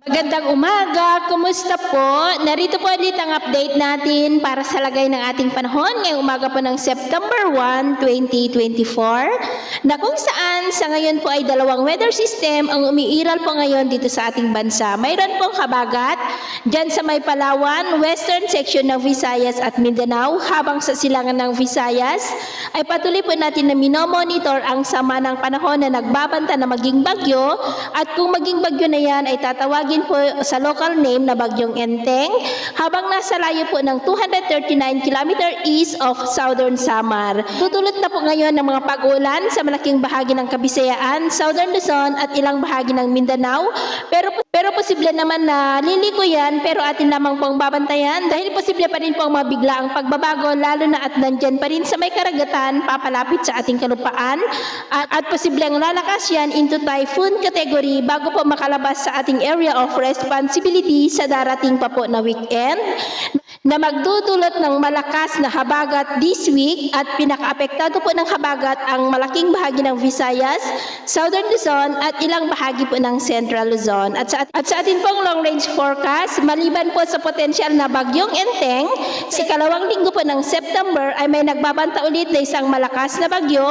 Magandang umaga, kumusta po? Narito po ulit ang update natin para sa lagay ng ating panahon ngayong umaga po ng September 1, 2024 na kung saan sa ngayon po ay dalawang weather system ang umiiral po ngayon dito sa ating bansa. Mayroon pong habagat dyan sa may Palawan, western section ng Visayas at Mindanao, habang sa silangan ng Visayas ay patuloy po natin na minomonitor ang sama ng panahon na nagbabanta na maging bagyo, at kung maging bagyo na yan ay tatawagin po sa local name na Bagyong Enteng, habang nasa layo po ng 239 km east of Southern Samar. Tutulot na po ngayon ng mga pag-ulan sa malaking bahagi ng Kabisayaan, Southern Luzon at ilang bahagi ng Mindanao, pero posible naman na liliko yan, pero atin lamang pong babantayan dahil posible pa rin pong mabigla ang pagbabago, lalo na at nandyan pa rin sa may karagatan papalapit sa ating kalupaan, at posibleng lalakas yan into typhoon category bago po makalabas sa ating area of responsibility sa darating pa po na weekend na magdudulot ng malakas na habagat this week, at pinaka-apektado po ng habagat ang malaking bahagi ng Visayas, Southern Luzon at ilang bahagi po ng Central Luzon. At sa atin pong long-range forecast, maliban po sa potensyal na Bagyong Enteng, sa ikalawang linggo po ng September ay may nagbabanta ulit na isang malakas na bagyo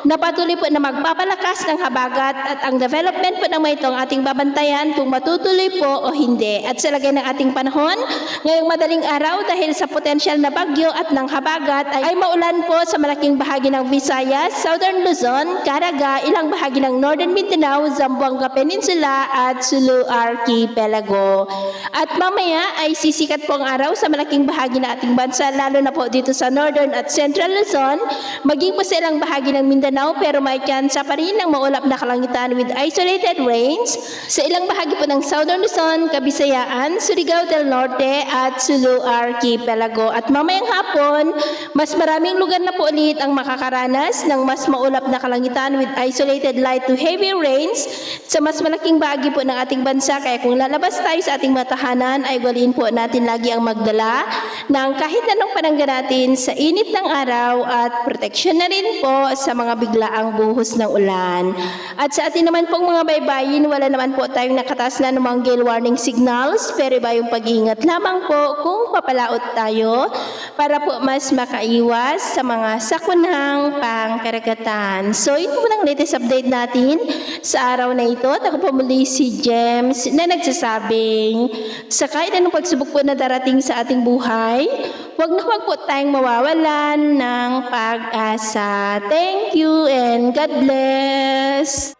na patuloy po na magpapalakas ng habagat, at ang development po ng mga itong ating babantayan kung matutuloy po o hindi. At sa lagay ng ating panahon, ngayong madaling araw, dahil sa potensyal na bagyo at ng habagat ay maulan po sa malaking bahagi ng Visayas, Southern Luzon, Caraga, ilang bahagi ng Northern Mindanao, Zamboanga Peninsula at Sulu Archipelago. At mamaya ay sisikat po ang araw sa malaking bahagi ng ating bansa, lalo na po dito sa Northern at Central Luzon, maging po sa ilang bahagi ng Mindanao, pero may tsansa pa rin ng maulap na kalangitan with isolated rains sa ilang bahagi po ng Southern Luzon, Kabisayaan, Surigao del Norte at Sulu Archipelago. At mamayang hapon, mas maraming lugar na po ulit ang makakaranas ng mas maulap na kalangitan with isolated light to heavy rains sa mas malaking bahagi po ng ating bansa. Kaya kung lalabas tayo sa ating matahanan, ay gawin po natin lagi ang magdala ng kahit anong panangga natin sa init ng araw, at proteksyon na rin po sa mga biglaang buhos ng ulan. At sa atin naman pong mga baybayin, wala naman po tayong nakataas na namang gale warning signals, pero iba yung pag-iingat lamang po kung papalaot tayo para po mas makaiwas sa mga sakunang pangkaragatan. So, ito po ang latest update natin sa araw na ito. At ako po muli si James na nagsasabing sa kahit anong pagsubok po na darating sa ating buhay, huwag po tayong mawawalan ng pag-asa. Thank you and God bless!